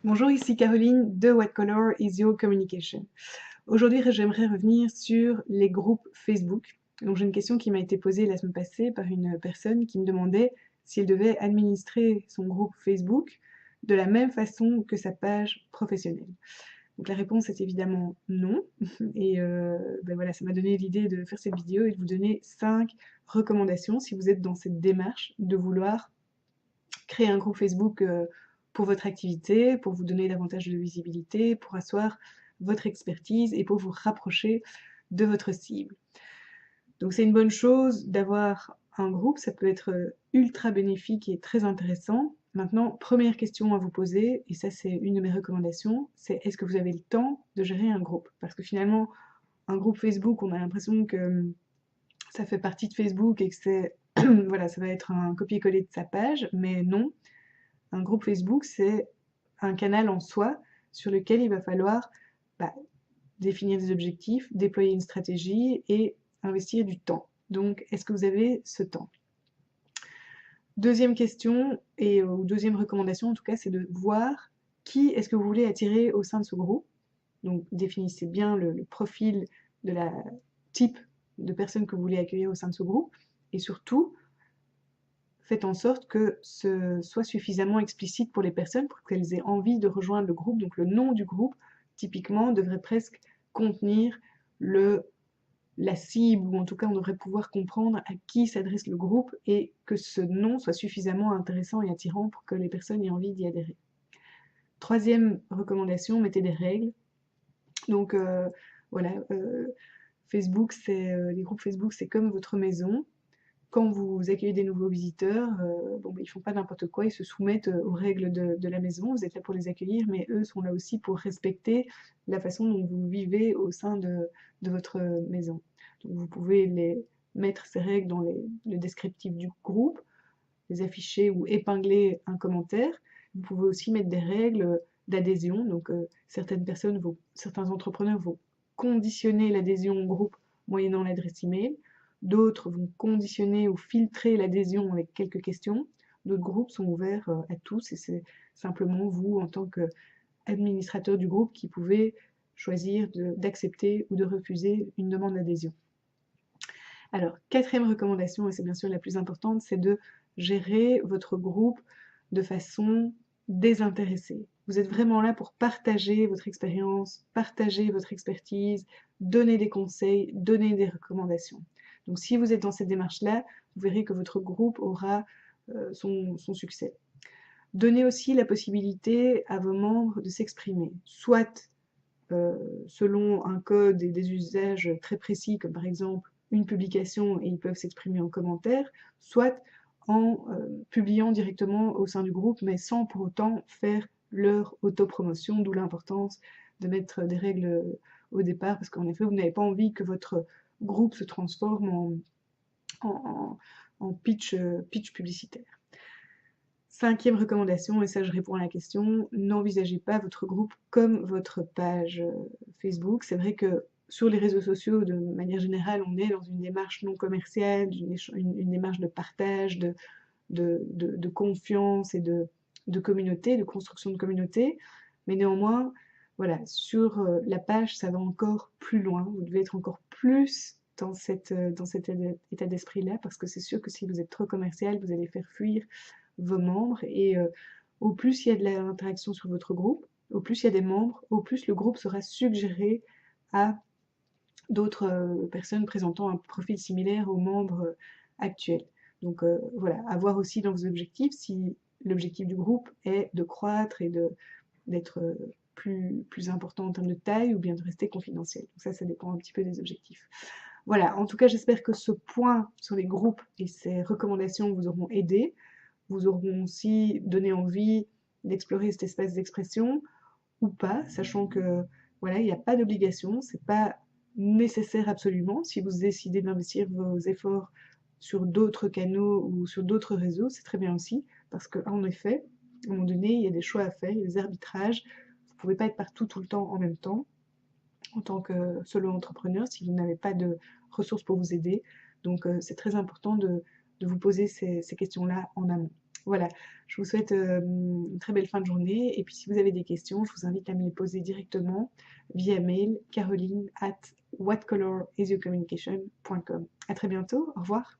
Bonjour, ici Caroline de What Color is Your Communication. Aujourd'hui, j'aimerais revenir sur les groupes Facebook. Donc, j'ai une question qui m'a été posée la semaine passée par une personne qui me demandait si elle devait administrer son groupe Facebook de la même façon que sa page professionnelle. Donc, la réponse est évidemment non. Et voilà, ça m'a donné l'idée de faire cette vidéo et de vous donner 5 recommandations si vous êtes dans cette démarche de vouloir créer un groupe Facebook pour votre activité, pour vous donner davantage de visibilité, pour asseoir votre expertise et pour vous rapprocher de votre cible. Donc c'est une bonne chose d'avoir un groupe, ça peut être ultra bénéfique et très intéressant. Maintenant, première question à vous poser, et ça c'est une de mes recommandations, c'est est-ce que vous avez le temps de gérer un groupe? Parce que finalement, un groupe Facebook, on a l'impression que ça fait partie de Facebook et que c'est voilà, ça va être un copier-coller de sa page, mais non. Un groupe Facebook, c'est un canal en soi sur lequel il va falloir bah, définir des objectifs, déployer une stratégie et investir du temps. Donc, est-ce que vous avez ce temps? Deuxième question, ou deuxième recommandation en tout cas, c'est de voir qui est-ce que vous voulez attirer au sein de ce groupe. Donc, définissez bien le profil de la type de personnes que vous voulez accueillir au sein de ce groupe. Et surtout, faites en sorte que ce soit suffisamment explicite pour les personnes pour qu'elles aient envie de rejoindre le groupe. Donc le nom du groupe, typiquement, devrait presque contenir la cible, ou en tout cas on devrait pouvoir comprendre à qui s'adresse le groupe et que ce nom soit suffisamment intéressant et attirant pour que les personnes aient envie d'y adhérer. Troisième recommandation, mettez des règles. Donc voilà, Facebook, les groupes Facebook, c'est comme votre maison. Quand vous accueillez des nouveaux visiteurs, ils ne font pas n'importe quoi, ils se soumettent aux règles de la maison. Vous êtes là pour les accueillir, mais eux sont là aussi pour respecter la façon dont vous vivez au sein de votre maison. Donc vous pouvez mettre ces règles dans le descriptif du groupe, les afficher ou épingler un commentaire. Vous pouvez aussi mettre des règles d'adhésion. Donc certains entrepreneurs vont conditionner l'adhésion au groupe moyennant l'adresse email. D'autres vont conditionner ou filtrer l'adhésion avec quelques questions. D'autres groupes sont ouverts à tous et c'est simplement vous, en tant qu'administrateur du groupe, qui pouvez choisir d'accepter ou de refuser une demande d'adhésion. Alors, quatrième recommandation, et c'est bien sûr la plus importante, c'est de gérer votre groupe de façon désintéressée. Vous êtes vraiment là pour partager votre expérience, partager votre expertise, donner des conseils, donner des recommandations. Donc si vous êtes dans cette démarche-là, vous verrez que votre groupe aura son succès. Donnez aussi la possibilité à vos membres de s'exprimer, soit selon un code et des usages très précis, comme par exemple une publication et ils peuvent s'exprimer en commentaire, soit en publiant directement au sein du groupe, mais sans pour autant faire leur autopromotion, d'où l'importance de mettre des règles au départ, parce qu'en effet, vous n'avez pas envie que votre groupe se transforme en pitch publicitaire. Cinquième recommandation, et ça je réponds à la question, n'envisagez pas votre groupe comme votre page Facebook. C'est vrai que sur les réseaux sociaux, de manière générale, on est dans une démarche non commerciale, une démarche de partage, de confiance et de communauté, de construction de communauté. Mais néanmoins, voilà, sur la page, ça va encore plus loin. Vous devez être encore plus dans cet état d'esprit-là, parce que c'est sûr que si vous êtes trop commercial, vous allez faire fuir vos membres. Et au plus il y a de l'interaction sur votre groupe, au plus il y a des membres, au plus le groupe sera suggéré à d'autres personnes présentant un profil similaire aux membres actuels. Donc voilà, à voir aussi dans vos objectifs si l'objectif du groupe est de croître et d'être plus important en termes de taille ou bien de rester confidentiel. Donc ça dépend un petit peu des objectifs. Voilà, en tout cas, j'espère que ce point sur les groupes et ces recommandations vous auront aidé, vous auront aussi donné envie d'explorer cet espace d'expression ou pas, sachant que voilà, il n'y a pas d'obligation, c'est pas nécessaire absolument. Si vous décidez d'investir vos efforts sur d'autres canaux ou sur d'autres réseaux, c'est très bien aussi, parce qu'en effet, à un moment donné, il y a des choix à faire, il y a des arbitrages. Vous ne pouvez pas être partout tout le temps en même temps, en tant que solo entrepreneur, si vous n'avez pas de ressources pour vous aider. Donc c'est très important de vous poser ces questions-là en amont. Voilà, je vous souhaite une très belle fin de journée et puis si vous avez des questions, je vous invite à me les poser directement via mail caroline@whatcolorisyourcommunication.com. À très bientôt, au revoir.